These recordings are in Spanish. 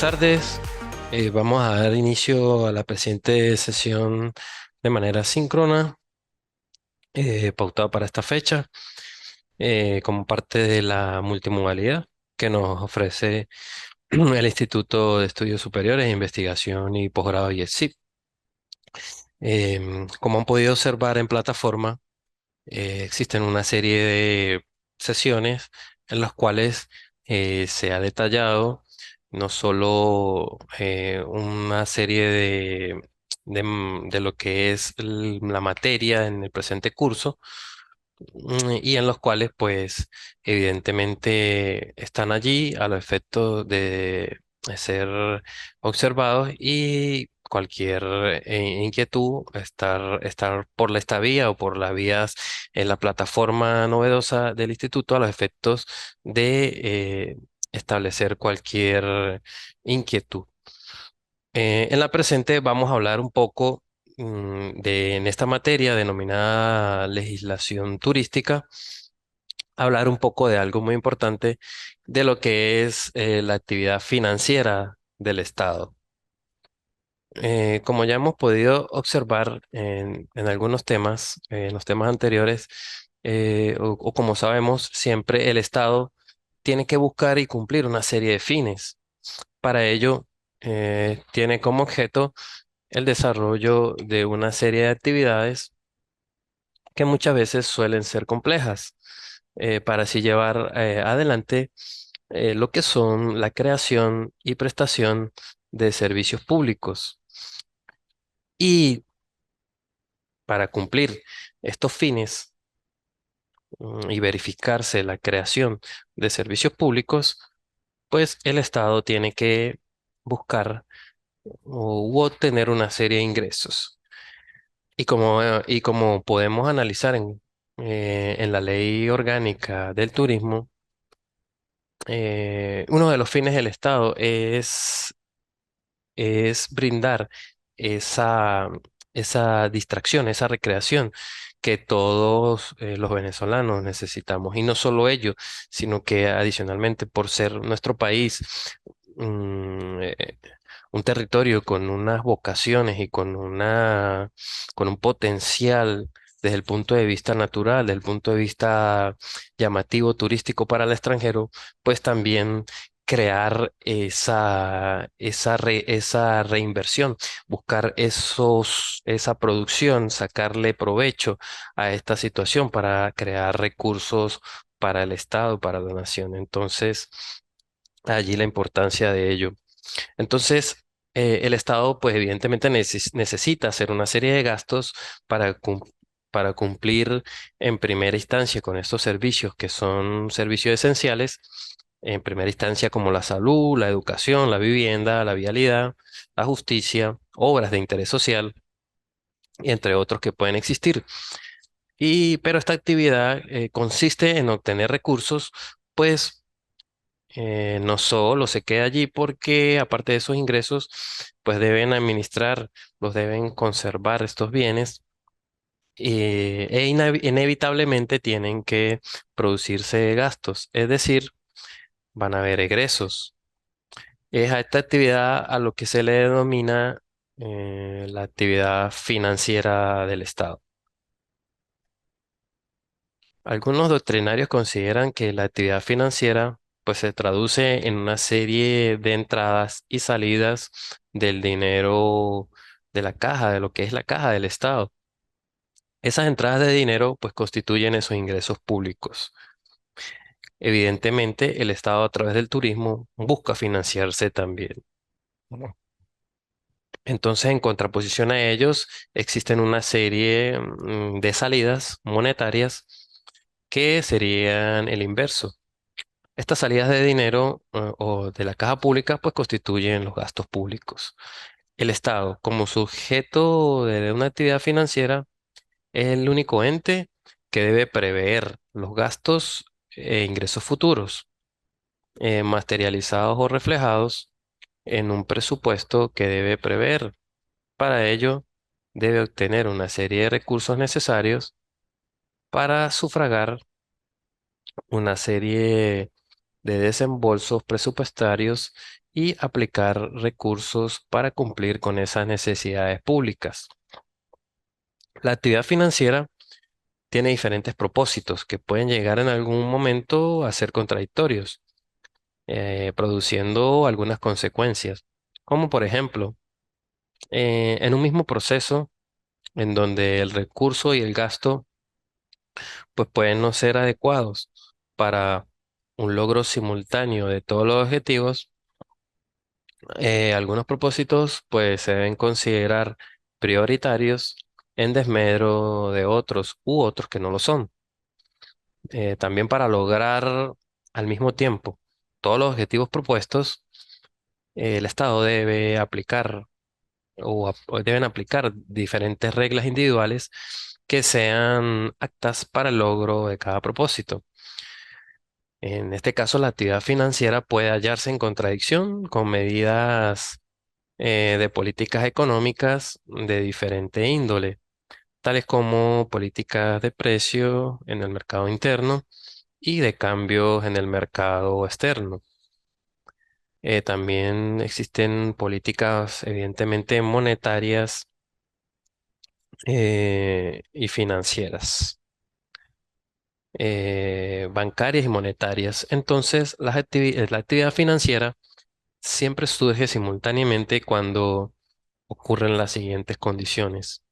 tardes. Vamos a dar inicio a la presente sesión de manera síncrona, pautada para esta fecha, como parte de la multimodalidad que nos ofrece el Instituto de Estudios Superiores, Investigación y Posgrado IESIP. Como han podido observar en plataforma, existen una serie de sesiones en las cuales se ha detallado no solo una serie de lo que es la materia en el presente curso, y en los cuales pues evidentemente están allí a los efectos de ser observados y cualquier inquietud, estar por esta vía o por las vías en la plataforma novedosa del instituto a los efectos de establecer cualquier inquietud. En la presente vamos a hablar un poco en esta materia denominada legislación turística, hablar un poco de algo muy importante de lo que es la actividad financiera del Estado. Como ya hemos podido observar en algunos temas, en los temas anteriores, o como sabemos, siempre el Estado tiene que buscar y cumplir una serie de fines. Para ello, tiene como objeto el desarrollo de una serie de actividades que muchas veces suelen ser complejas, para así llevar adelante lo que son la creación y prestación de servicios públicos. Y para cumplir estos fines y verificarse la creación de servicios públicos, pues el Estado tiene que buscar u obtener una serie de ingresos. Y como podemos analizar en la Ley Orgánica del Turismo, uno de los fines del Estado es brindar esa, esa distracción, esa recreación que todos los venezolanos necesitamos. Y no solo ello, sino que adicionalmente por ser nuestro país mm, eh, un territorio con unas vocaciones y con un potencial desde el punto de vista natural, desde el punto de vista llamativo, turístico para el extranjero, pues también crear esa reinversión, buscar esa producción, sacarle provecho a esta situación para crear recursos para el Estado, para la nación. Entonces, allí la importancia de ello. Entonces, el Estado, pues evidentemente necesita hacer una serie de gastos para, para cumplir en primera instancia con estos servicios que son servicios esenciales, en primera instancia como la salud, la educación, la vivienda, la vialidad, la justicia, obras de interés social, y entre otros que pueden existir. Pero esta actividad consiste en obtener recursos, pues no solo se queda allí porque aparte de esos ingresos, pues deben administrar, los deben conservar estos bienes, inevitablemente tienen que producirse gastos, es decir, van a haber egresos. Es a esta actividad a lo que se le denomina la actividad financiera del Estado. Algunos doctrinarios consideran que la actividad financiera pues se traduce en una serie de entradas y salidas del dinero de la caja, de lo que es la caja del Estado. Esas entradas de dinero pues constituyen esos ingresos públicos. Evidentemente, el Estado a través del turismo busca financiarse también. Ujú. Entonces, en contraposición a ellos, existen una serie de salidas monetarias que serían el inverso. Estas salidas de dinero o de la caja pública pues constituyen los gastos públicos. El Estado, como sujeto de una actividad financiera, es el único ente que debe prever los gastos e ingresos futuros, materializados o reflejados en un presupuesto que debe prever. Para ello, debe obtener una serie de recursos necesarios para sufragar una serie de desembolsos presupuestarios y aplicar recursos para cumplir con esas necesidades públicas. La actividad financiera tiene diferentes propósitos que pueden llegar en algún momento a ser contradictorios, produciendo algunas consecuencias, como por ejemplo, en un mismo proceso en donde el recurso y el gasto pues pueden no ser adecuados para un logro simultáneo de todos los objetivos. Algunos propósitos pues se deben considerar prioritarios en desmedro de otros u otros que no lo son. También para lograr al mismo tiempo todos los objetivos propuestos, el Estado debe aplicar o deben aplicar diferentes reglas individuales que sean aptas para el logro de cada propósito. En este caso, la actividad financiera puede hallarse en contradicción con medidas de políticas económicas de diferente índole, tales como políticas de precio en el mercado interno y de cambios en el mercado externo. También existen políticas, evidentemente, monetarias y financieras, bancarias y monetarias. Entonces, la actividad financiera siempre surge simultáneamente cuando ocurren las siguientes condiciones.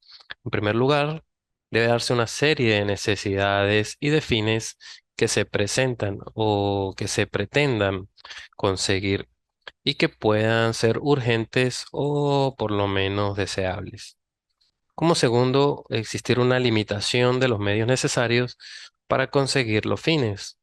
En primer lugar, debe darse una serie de necesidades y de fines que se presentan o que se pretendan conseguir y que puedan ser urgentes o por lo menos deseables. Como segundo, existir una limitación de los medios necesarios para conseguir los fines.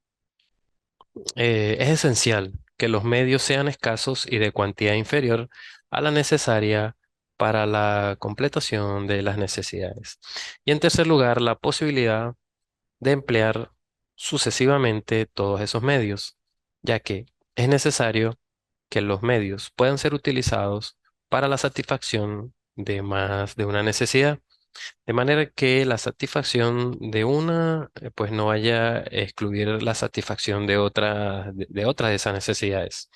Es esencial que los medios sean escasos y de cuantía inferior a la necesaria para la completación de las necesidades. Y en tercer lugar, la posibilidad de emplear sucesivamente todos esos medios, ya que es necesario que los medios puedan ser utilizados para la satisfacción de más de una necesidad, de manera que la satisfacción de una pues no vaya a excluir la satisfacción de otra de otras de esas necesidades.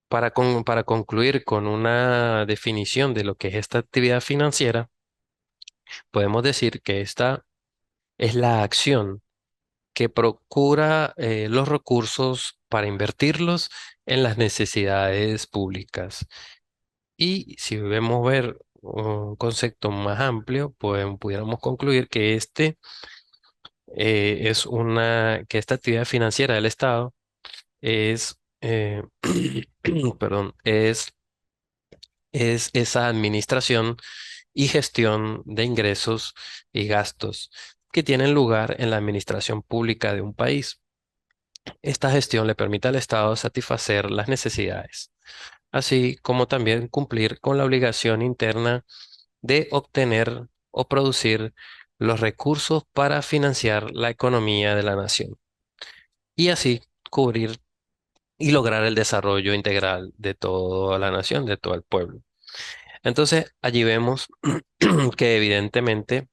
Para concluir con una definición de lo que es esta actividad financiera, podemos decir que esta es la acción que procura los recursos para invertirlos en las necesidades públicas. Y si debemos ver un concepto más amplio, pues pudiéramos concluir que que esta actividad financiera del Estado es, perdón, es esa administración y gestión de ingresos y gastos que tienen lugar en la administración pública de un país. Esta gestión le permite al Estado satisfacer las necesidades, así como también cumplir con la obligación interna de obtener o producir los recursos para financiar la economía de la nación y así cubrir y lograr el desarrollo integral de toda la nación, de todo el pueblo. Entonces, allí vemos que evidentemente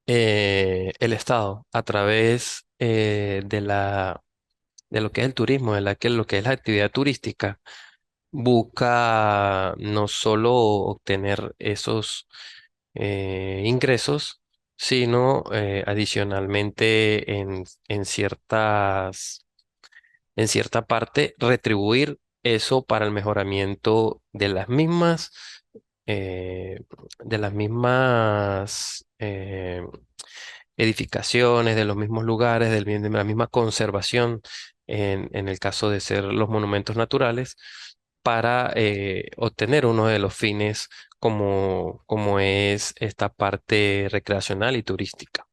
el Estado, a través de lo que es el turismo, lo que es la actividad turística, busca no solo obtener esos ingresos, sino adicionalmente en cierta parte retribuir eso para el mejoramiento eh, de las mismas edificaciones, de los mismos lugares, de la misma conservación, en el caso de ser los monumentos naturales, para obtener uno de los fines como es esta parte recreacional y turística.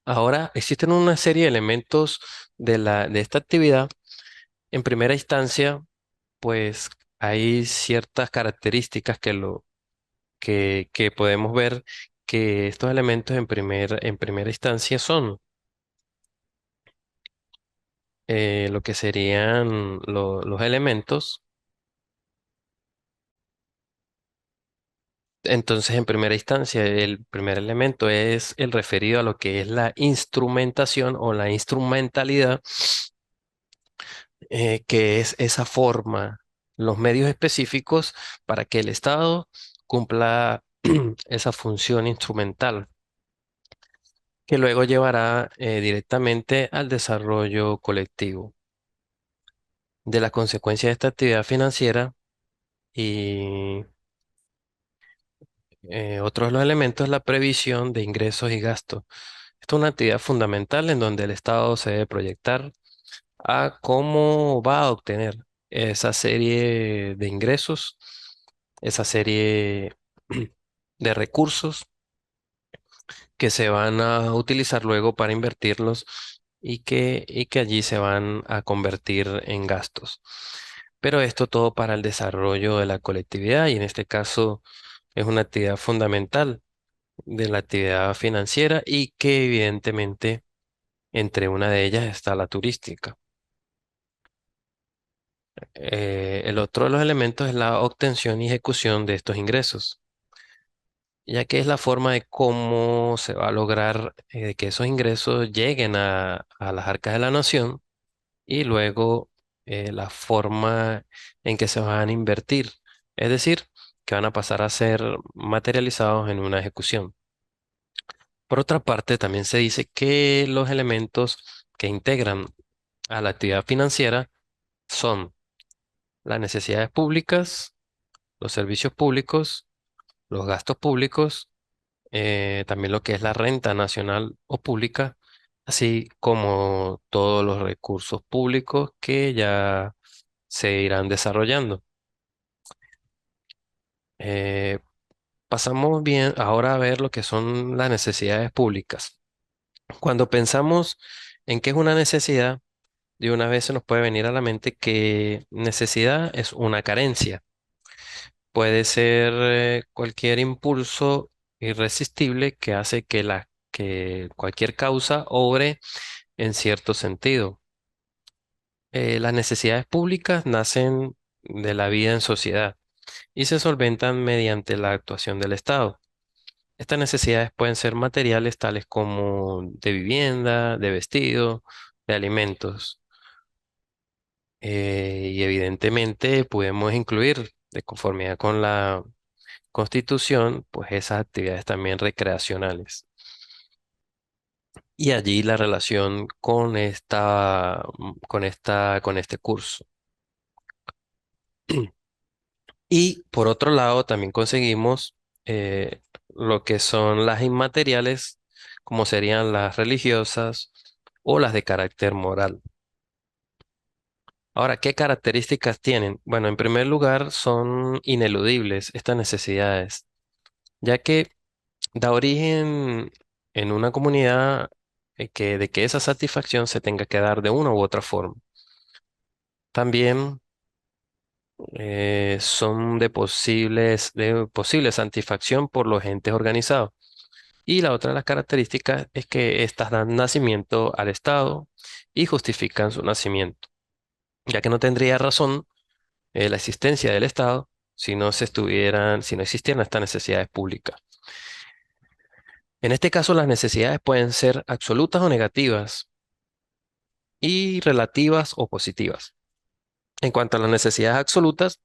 Ahora, existen una serie de elementos de esta actividad. En primera instancia, pues hay ciertas características que podemos ver que estos elementos en primera instancia son lo que serían los elementos. Entonces, en primera instancia, el primer elemento es el referido a lo que es la instrumentación o la instrumentalidad que es esa forma, los medios específicos para que el Estado cumpla esa función instrumental, que luego llevará directamente al desarrollo colectivo. De las consecuencias de esta actividad financiera y otros de los elementos es la previsión de ingresos y gastos. Esto es una actividad fundamental en donde el Estado se debe proyectar a cómo va a obtener esa serie de ingresos, esa serie de recursos que se van a utilizar luego para invertirlos y que allí se van a convertir en gastos. Pero esto todo para el desarrollo de la colectividad y en este caso es una actividad fundamental de la actividad financiera y que evidentemente entre una de ellas está la turística. El otro de los elementos es la obtención y ejecución de estos ingresos, ya que es la forma de cómo se va a lograr que esos ingresos lleguen a las arcas de la nación y luego la forma en que se van a invertir, es decir, que van a pasar a ser materializados en una ejecución. Por otra parte, también se dice que los elementos que integran a la actividad financiera son las necesidades públicas, los servicios públicos, los gastos públicos, también lo que es la renta nacional o pública, así como todos los recursos públicos que ya se irán desarrollando. Eh, Pasamos bien ahora a ver lo que son las necesidades públicas. Cuando pensamos en qué es una necesidad, de una vez se nos puede venir a la mente que necesidad es una carencia. Puede ser cualquier impulso irresistible que hace que cualquier causa obre en cierto sentido. Las necesidades públicas nacen de la vida en sociedad y se solventan mediante la actuación del Estado. Estas necesidades pueden ser materiales tales como de vivienda, de vestido, de alimentos. Y evidentemente podemos incluir, de conformidad con la Constitución, pues esas actividades también recreacionales. Y allí la relación con este curso. Y por otro lado, también conseguimos lo que son las inmateriales, como serían las religiosas o las de carácter moral. Ahora, ¿qué características tienen? Bueno, en primer lugar, son ineludibles estas necesidades, ya que da origen en una comunidad de que esa satisfacción se tenga que dar de una u otra forma. También son de posible satisfacción por los entes organizados. Y la otra de las características es que éstas dan nacimiento al Estado y justifican su nacimiento, ya que no tendría razón la existencia del Estado si no existieran estas necesidades públicas. En este caso, las necesidades pueden ser absolutas o negativas y relativas o positivas. En cuanto a las necesidades absolutas,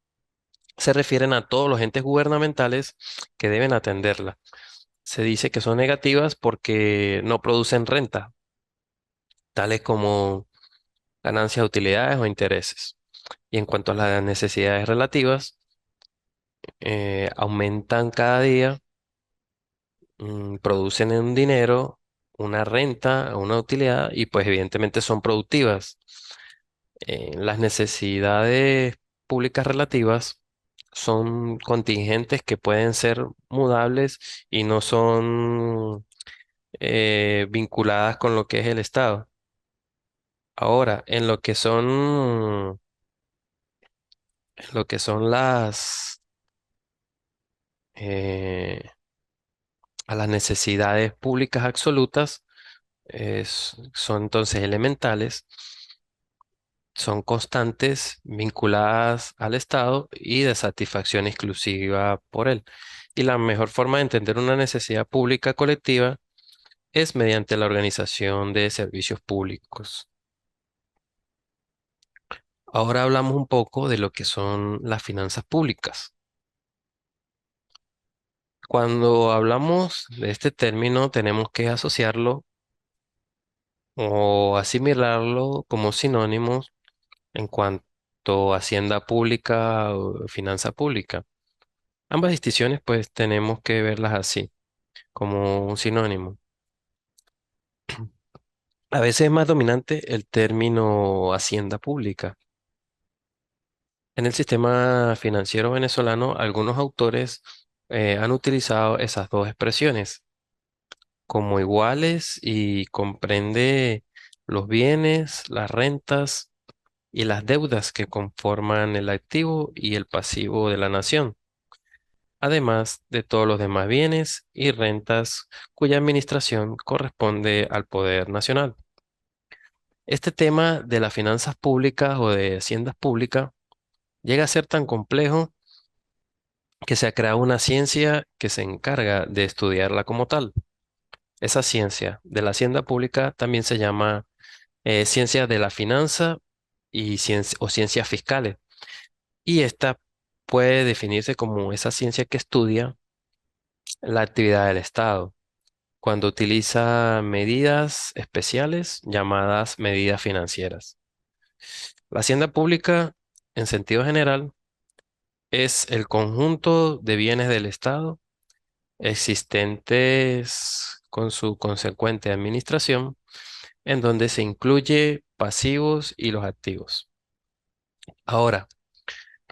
se refieren a todos los entes gubernamentales que deben atenderla. Se dice que son negativas porque no producen renta, tales como ganancias, utilidades o intereses. Y en cuanto a las necesidades relativas, aumentan cada día, producen un dinero, una renta, una utilidad y pues evidentemente son productivas. Las necesidades públicas relativas son contingentes que pueden ser mudables y no son vinculadas con lo que es el Estado. Ahora, en lo que son eh, a las necesidades públicas absolutas, son entonces elementales, son constantes, vinculadas al Estado y de satisfacción exclusiva por él. Y la mejor forma de entender una necesidad pública colectiva es mediante la organización de servicios públicos. Ahora hablamos un poco de lo que son las finanzas públicas. Cuando hablamos de este término, tenemos que asociarlo o asimilarlo como sinónimos en cuanto a hacienda pública o finanza pública. Ambas distinciones, pues, tenemos que verlas así, como un sinónimo. A veces es más dominante el término hacienda pública. En el sistema financiero venezolano, algunos autores han utilizado esas dos expresiones como iguales y comprende los bienes, las rentas y las deudas que conforman el activo y el pasivo de la nación, además de todos los demás bienes y rentas cuya administración corresponde al poder nacional. Este tema de las finanzas públicas o de haciendas públicas llega a ser tan complejo que se ha creado una ciencia que se encarga de estudiarla como tal. Esa ciencia de la hacienda pública también se llama ciencia de la finanza y o ciencias fiscales. Y esta puede definirse como esa ciencia que estudia la actividad del Estado cuando utiliza medidas especiales llamadas medidas financieras. La hacienda pública, en sentido general, es el conjunto de bienes del Estado existentes con su consecuente administración, en donde se incluye pasivos y los activos. Ahora,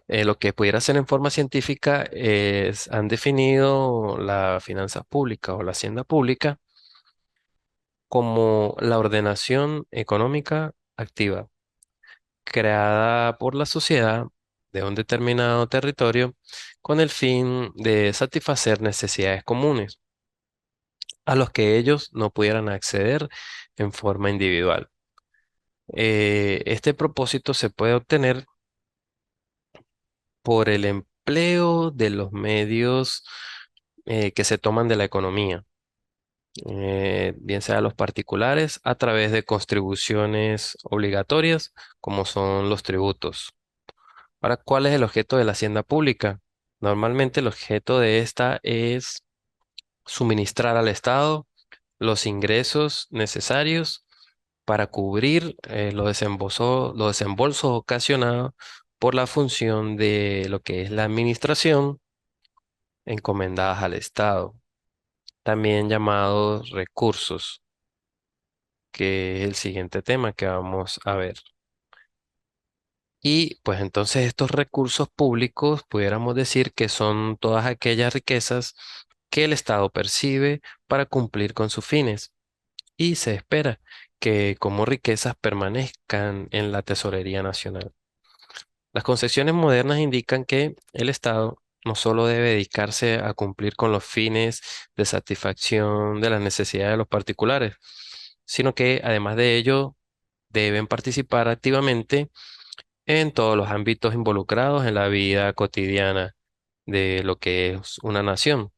lo que pudiera ser en forma científica es, han definido la finanza pública o la hacienda pública como la ordenación económica activa creada por la sociedad de un determinado territorio con el fin de satisfacer necesidades comunes a los que ellos no pudieran acceder en forma individual. Este propósito se puede obtener por el empleo de los medios que se toman de la economía, bien sea los particulares, a través de contribuciones obligatorias, como son los tributos. Ahora, ¿cuál es el objeto de la hacienda pública? Normalmente el objeto de esta es suministrar al Estado los ingresos necesarios para cubrir los desembolsos ocasionados por la función de lo que es la administración encomendadas al Estado, también llamados recursos, que es el siguiente tema que vamos a ver. Y pues entonces estos recursos públicos pudiéramos decir que son todas aquellas riquezas que el Estado percibe para cumplir con sus fines y se espera que como riquezas permanezcan en la tesorería nacional. Las concepciones modernas indican que el Estado no solo debe dedicarse a cumplir con los fines de satisfacción de las necesidades de los particulares, sino que además de ello deben participar activamente en todos los ámbitos involucrados en la vida cotidiana de lo que es una nación.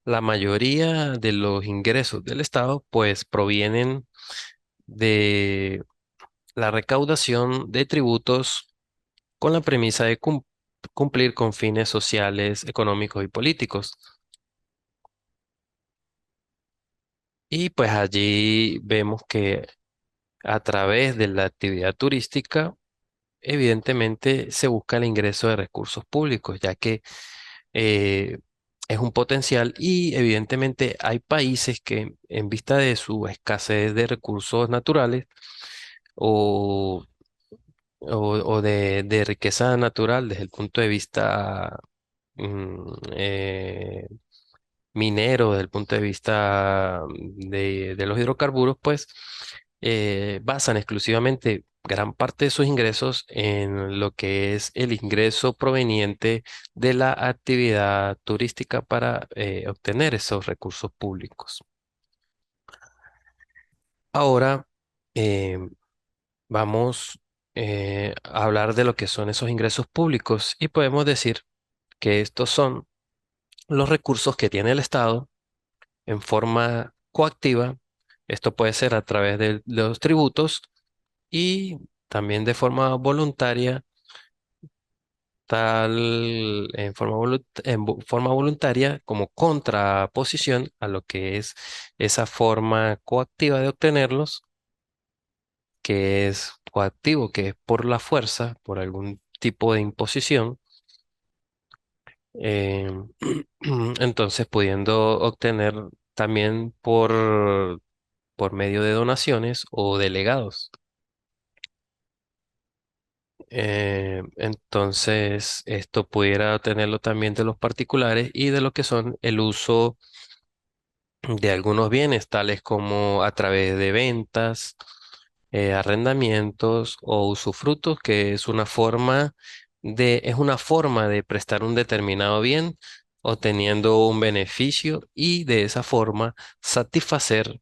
La mayoría de los ingresos del Estado pues provienen de la recaudación de tributos con la premisa de cumplir con fines sociales, económicos y políticos. Y pues allí vemos que a través de la actividad turística, evidentemente se busca el ingreso de recursos públicos, ya que eh, es un potencial y evidentemente hay países que en vista de su escasez de recursos naturales o, de riqueza natural desde el punto de vista mm, eh, minero, desde el punto de vista de los hidrocarburos, pues basan exclusivamente gran parte de sus ingresos en lo que es el ingreso proveniente de la actividad turística para obtener esos recursos públicos. Ahora eh, vamos a hablar de lo que son esos ingresos públicos y podemos decir que estos son los recursos que tiene el Estado en forma coactiva. Esto puede ser a través de los tributos y también de forma voluntaria, en forma voluntaria como contraposición a lo que es esa forma coactiva de obtenerlos, que es coactivo, que es por la fuerza, por algún tipo de imposición. eh, entonces pudiendo obtener también por medio de donaciones o delegados. Entonces, esto pudiera tenerlo también de los particulares y de lo que son el uso de algunos bienes, tales como a través de ventas, arrendamientos o usufructos, que es una forma de prestar un determinado bien, obteniendo un beneficio y de esa forma satisfacer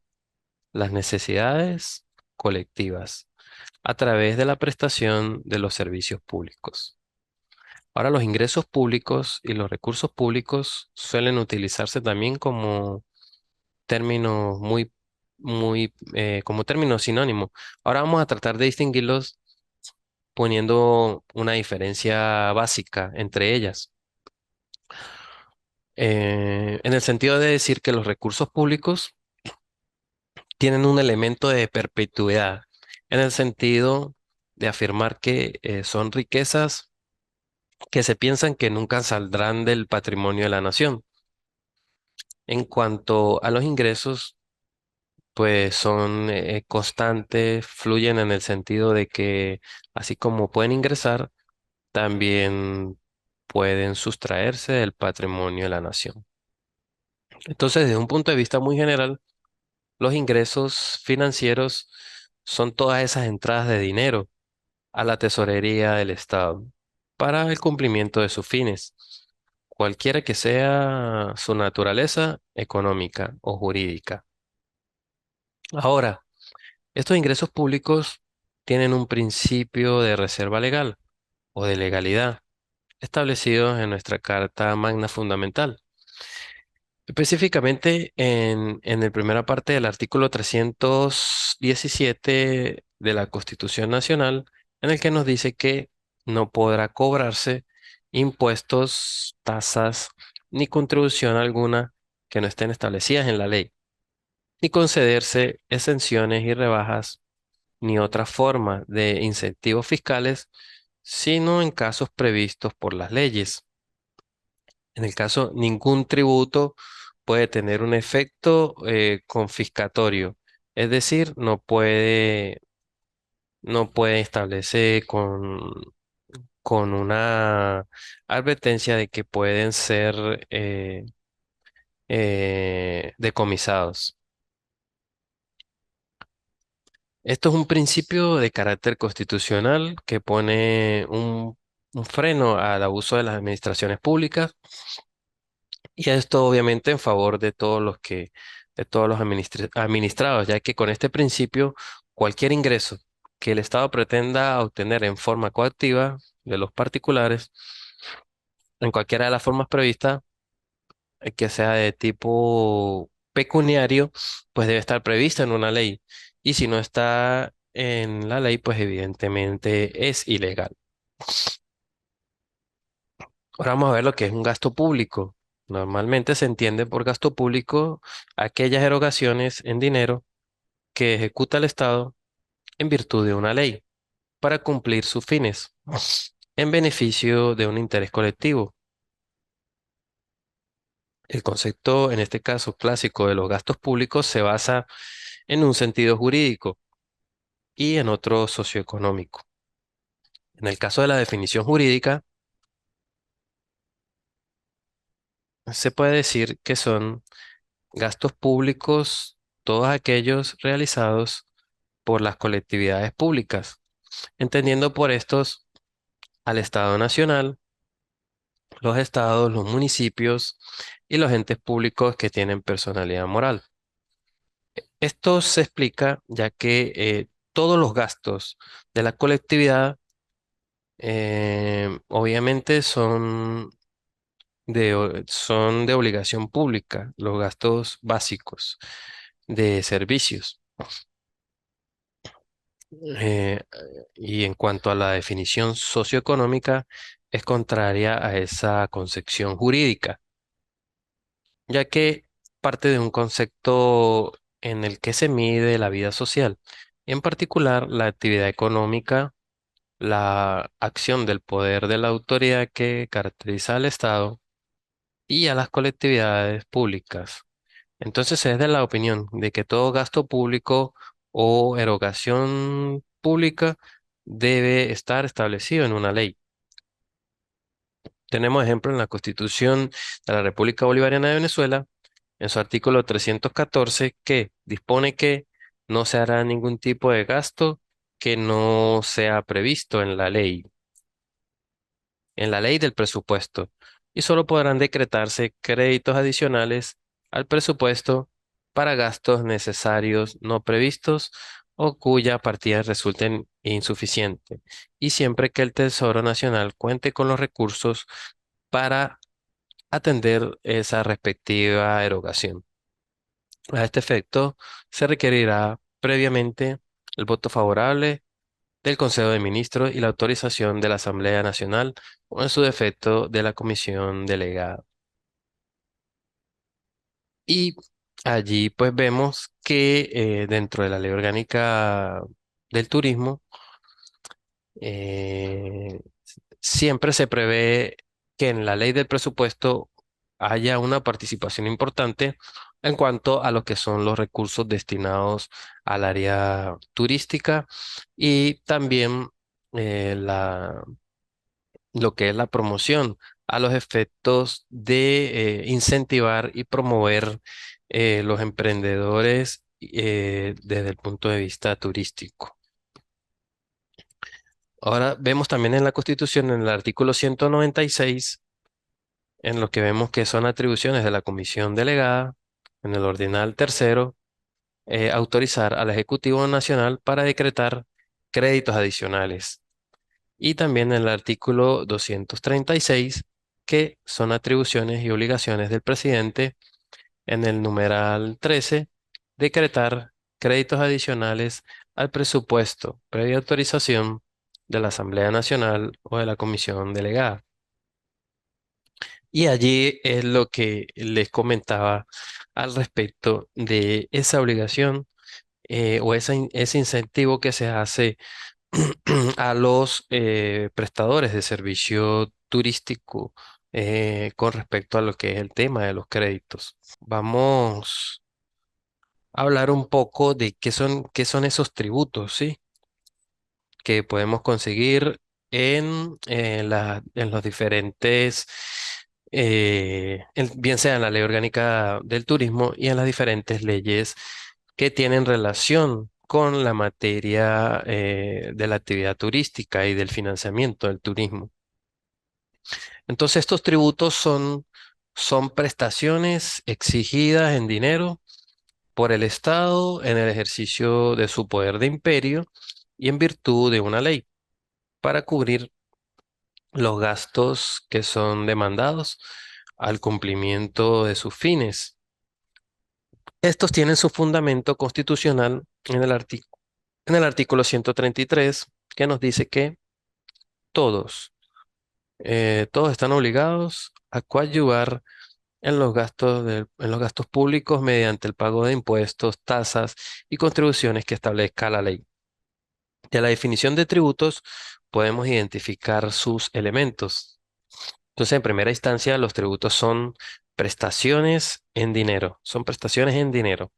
las necesidades colectivas a través de la prestación de los servicios públicos. Ahora, los ingresos públicos y los recursos públicos suelen utilizarse también como términos como términos sinónimos. Ahora vamos a tratar de distinguirlos poniendo una diferencia básica entre ellas. En el sentido de decir que los recursos públicos tienen un elemento de perpetuidad, en el sentido de afirmar que son riquezas que se piensan que nunca saldrán del patrimonio de la nación. En cuanto a los ingresos, pues son constantes, fluyen en el sentido de que así como pueden ingresar, también pueden sustraerse del patrimonio de la nación. Entonces, desde un punto de vista muy general, los ingresos financieros son todas esas entradas de dinero a la tesorería del Estado para el cumplimiento de sus fines, cualquiera que sea su naturaleza económica o jurídica. Ahora, estos ingresos públicos tienen un principio de reserva legal o de legalidad establecidos en nuestra Carta Magna Fundamental. Específicamente en la primera parte del artículo 317 de la Constitución Nacional, en el que nos dice que no podrá cobrarse impuestos, tasas ni contribución alguna que no estén establecidas en la ley, ni concederse exenciones y rebajas ni otra forma de incentivos fiscales, sino en casos previstos por las leyes. En el caso, ningún tributo puede tener un efecto confiscatorio, es decir, no puede establecer con una advertencia de que pueden ser decomisados. Esto es un principio de carácter constitucional que pone un freno al abuso de las administraciones públicas y esto obviamente en favor de todos los administrados, ya que con este principio cualquier ingreso que el Estado pretenda obtener en forma coactiva de los particulares, en cualquiera de las formas previstas, que sea de tipo pecuniario, pues debe estar prevista en una ley. Y si no está en la ley, pues evidentemente es ilegal. Ahora vamos a ver lo que es un gasto público. Normalmente se entiende por gasto público aquellas erogaciones en dinero que ejecuta el Estado en virtud de una ley para cumplir sus fines en beneficio de un interés colectivo. El concepto, en este caso clásico de los gastos públicos, se basa en un sentido jurídico y en otro socioeconómico. En el caso de la definición jurídica, se puede decir que son gastos públicos todos aquellos realizados por las colectividades públicas, entendiendo por estos al Estado Nacional, los estados, los municipios y los entes públicos que tienen personalidad moral. Esto se explica ya que todos los gastos de la colectividad obviamente son de obligación pública, los gastos básicos de servicios. eh, y en cuanto a la definición socioeconómica, es contraria a esa concepción jurídica, ya que parte de un concepto en el que se mide la vida social, en particular la actividad económica, la acción del poder de la autoridad que caracteriza al Estado y a las colectividades públicas. Entonces es de la opinión de que todo gasto público o erogación pública debe estar establecido en una ley. Tenemos ejemplo en la Constitución de la República Bolivariana de Venezuela, en su artículo 314, que dispone que no se hará ningún tipo de gasto que no sea previsto en la ley del presupuesto, y solo podrán decretarse créditos adicionales al presupuesto para gastos necesarios no previstos o cuya partida resulten insuficiente, y siempre que el Tesoro Nacional cuente con los recursos para atender esa respectiva erogación. A este efecto, se requerirá previamente el voto favorable del Consejo de Ministros y la autorización de la Asamblea Nacional o en su defecto de la Comisión Delegada. Y allí pues vemos que dentro de la Ley Orgánica del Turismo eh, siempre se prevé que en la ley del presupuesto haya una participación importante en cuanto a lo que son los recursos destinados al área turística y también lo que es la promoción a los efectos de incentivar y promover los emprendedores desde el punto de vista turístico. Ahora vemos también en la Constitución, en el artículo 196, en lo que vemos que son atribuciones de la Comisión Delegada, en el ordinal tercero, autorizar al Ejecutivo Nacional para decretar créditos adicionales. Y también en el artículo 236, que son atribuciones y obligaciones del presidente, en el numeral 13, decretar créditos adicionales al presupuesto, previa autorización de la Asamblea Nacional o de la Comisión Delegada. Y allí es lo que les comentaba al respecto de esa obligación o ese incentivo que se hace a los prestadores de servicio turístico con respecto a lo que es el tema de los créditos. Vamos a hablar un poco de qué son esos tributos, ¿sí? Que podemos conseguir en los diferentes, bien sea en la Ley Orgánica del Turismo y en las diferentes leyes que tienen relación con la materia de la actividad turística y del financiamiento del turismo. Entonces, estos tributos son prestaciones exigidas en dinero por el Estado en el ejercicio de su poder de imperio y en virtud de una ley para cubrir los gastos que son demandados al cumplimiento de sus fines. Estos tienen su fundamento constitucional en el artículo 133, que nos dice que todos, todos están obligados a coadyuvar en los gastos públicos mediante el pago de impuestos, tasas y contribuciones que establezca la ley. De la definición de tributos podemos identificar sus elementos. Entonces, en primera instancia, los tributos son prestaciones en dinero, son prestaciones en dinero.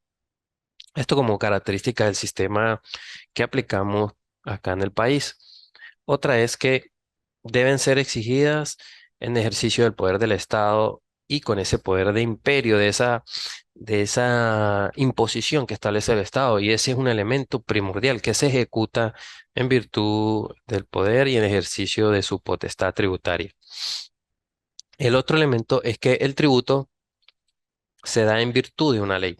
Esto como característica del sistema que aplicamos acá en el país. Otra es que deben ser exigidas en ejercicio del poder del Estado y con ese poder de imperio, de esa imposición que establece el Estado. Y ese es un elemento primordial que se ejecuta en virtud del poder y en ejercicio de su potestad tributaria. El otro elemento es que el tributo se da en virtud de una ley.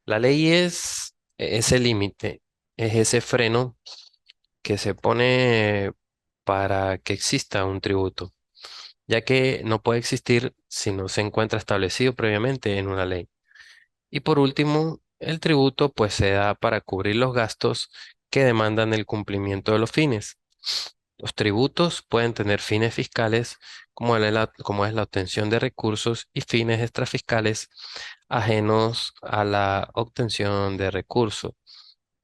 La ley es ese límite, es ese freno que se pone para que exista un tributo, ya que no puede existir si no se encuentra establecido previamente en una ley. Y por último, el tributo pues se da para cubrir los gastos que demandan el cumplimiento de los fines. Los tributos pueden tener fines fiscales, como es la obtención de recursos, y fines extrafiscales ajenos a la obtención de recursos.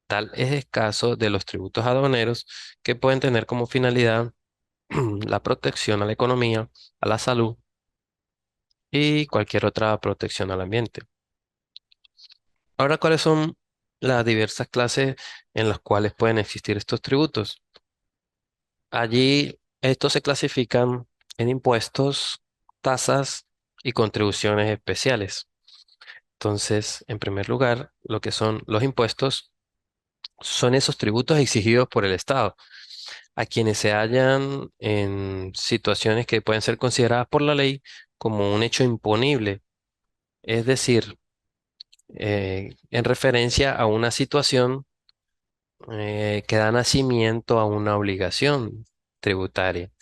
Tal es el caso de los tributos aduaneros, que pueden tener como finalidad la protección a la economía, a la salud y cualquier otra protección al ambiente. Ahora, ¿cuáles son las diversas clases en las cuales pueden existir estos tributos? Allí estos se clasifican en impuestos, tasas y contribuciones especiales. Entonces, en primer lugar, lo que son los impuestos son esos tributos exigidos por el Estado a quienes se hallan en situaciones que pueden ser consideradas por la ley como un hecho imponible, es decir, en referencia a una situación que da nacimiento a una obligación tributaria.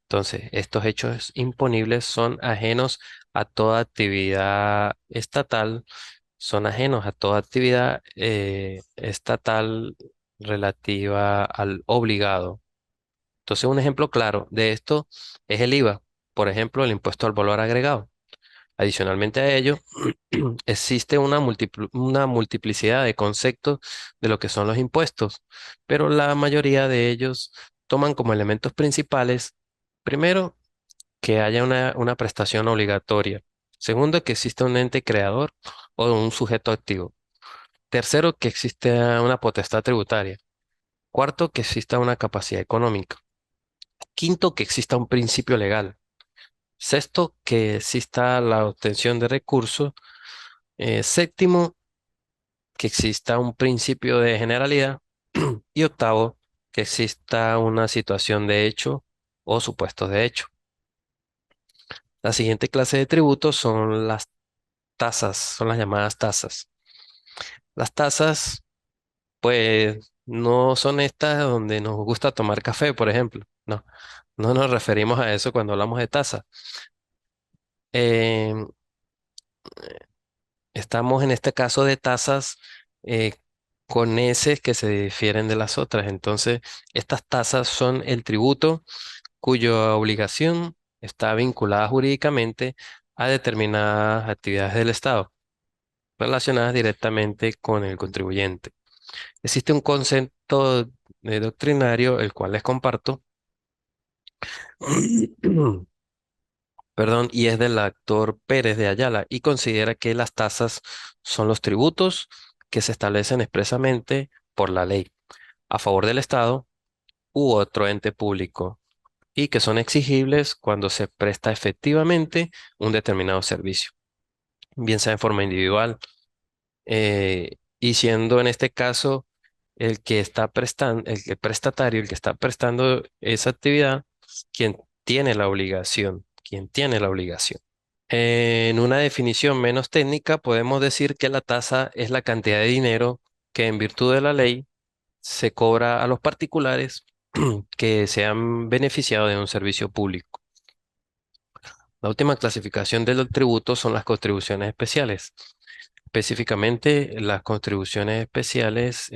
Entonces, estos hechos imponibles son ajenos a toda actividad estatal, son ajenos a toda actividad estatal relativa al obligado. Entonces, un ejemplo claro de esto es el IVA, por ejemplo, el impuesto al valor agregado. Adicionalmente a ello, existe una multiplicidad de conceptos de lo que son los impuestos, pero la mayoría de ellos toman como elementos principales, primero, que haya una prestación obligatoria. Segundo, que exista un ente creador o un sujeto activo. Tercero, que exista una potestad tributaria. Cuarto, que exista una capacidad económica. Quinto, que exista un principio legal. Sexto, que exista la obtención de recursos. Séptimo, que exista un principio de generalidad. Y octavo, que exista una situación de hecho o supuestos de hecho. La siguiente clase de tributos son las tasas, son las llamadas tasas. Las tasas, pues, no son estas donde nos gusta tomar café, por ejemplo. No, no nos referimos a eso cuando hablamos de tasa. Em, Estamos en este caso de tasas eh, con eses que se difieren de las otras. Entonces, estas tasas son el tributo cuya obligación está vinculada jurídicamente a determinadas actividades del Estado relacionadas directamente con el contribuyente. Existe un concepto doctrinario, el cual les comparto, perdón, y es del actor Pérez de Ayala, y considera que las tasas son los tributos que se establecen expresamente por la ley a favor del Estado u otro ente público y que son exigibles cuando se presta efectivamente un determinado servicio, bien sea en forma individual, y siendo en este caso el que está prestando, el prestatario, el que está prestando esa actividad, quien tiene la obligación, quien tiene la obligación. En una definición menos técnica, podemos decir que la tasa es la cantidad de dinero que en virtud de la ley se cobra a los particulares que se han beneficiado de un servicio público. La última clasificación de los tributos son las contribuciones especiales. Específicamente, las contribuciones especiales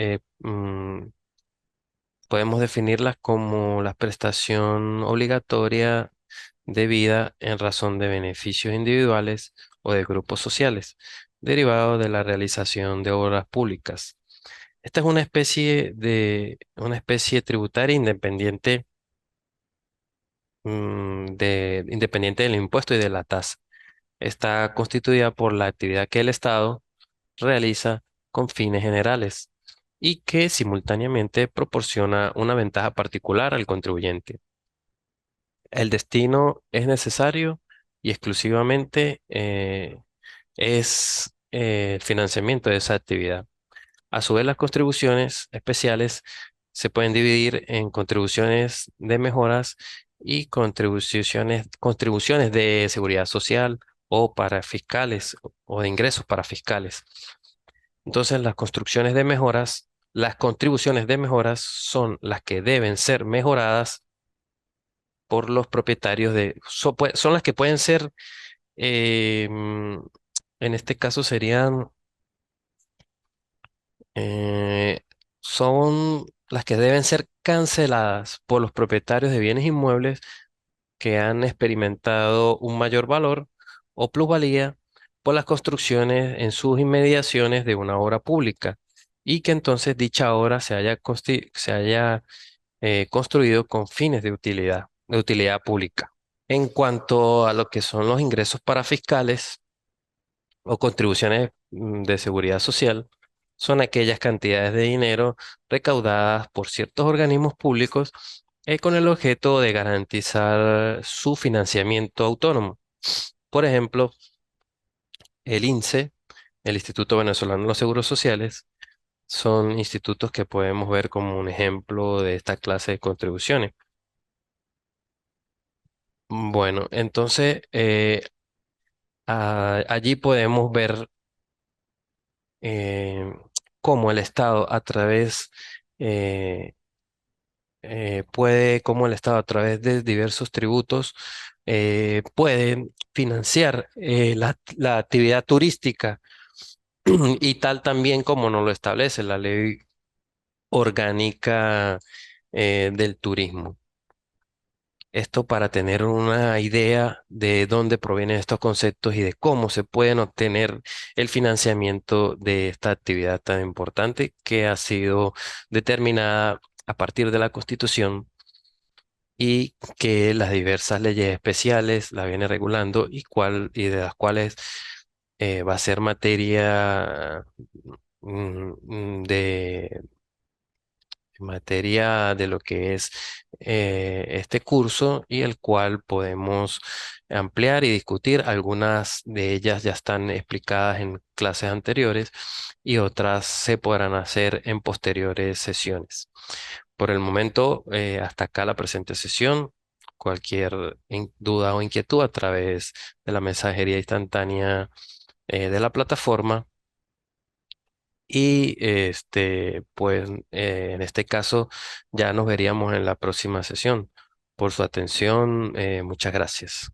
podemos definirlas como la prestación obligatoria debida en razón de beneficios individuales o de grupos sociales, derivados de la realización de obras públicas. Esta es una especie tributaria independiente, independiente del impuesto y de la tasa. Está constituida por la actividad que el Estado realiza con fines generales y que simultáneamente proporciona una ventaja particular al contribuyente. El destino es necesario y exclusivamente es el financiamiento de esa actividad. A su vez, las contribuciones especiales se pueden dividir en contribuciones de mejoras y contribuciones de seguridad social o para fiscales o de ingresos para fiscales. Entonces, las contribuciones de mejoras son las que deben ser mejoradas por los propietarios son las que pueden ser, en este caso serían, eh, son las que deben ser canceladas por los propietarios de bienes inmuebles que han experimentado un mayor valor o plusvalía por las construcciones en sus inmediaciones de una obra pública y que entonces dicha obra se haya construido con fines de utilidad pública. En cuanto a lo que son los ingresos parafiscales o contribuciones de seguridad social, son aquellas cantidades de dinero recaudadas por ciertos organismos públicos con el objeto de garantizar su financiamiento autónomo. Por ejemplo, el INSE, el Instituto Venezolano de los Seguros Sociales, son institutos que podemos ver como un ejemplo de esta clase de contribuciones. Bueno, entonces allí podemos ver eh, cómo el Estado a través eh, cómo el Estado a través de diversos tributos puede financiar la actividad turística y tal también como nos lo establece la ley orgánica del turismo. Esto para tener una idea de dónde provienen estos conceptos y de cómo se pueden obtener el financiamiento de esta actividad tan importante que ha sido determinada a partir de la Constitución y que las diversas leyes especiales la vienen regulando y de las cuales va a ser materia de lo que es este curso y el cual podemos ampliar y discutir. Algunas de ellas ya están explicadas en clases anteriores y otras se podrán hacer en posteriores sesiones. Por el momento, hasta acá la presente sesión. Cualquier duda o inquietud a través de la mensajería instantánea de la plataforma. Y pues en este caso ya nos veríamos en la próxima sesión. Por su atención, muchas gracias.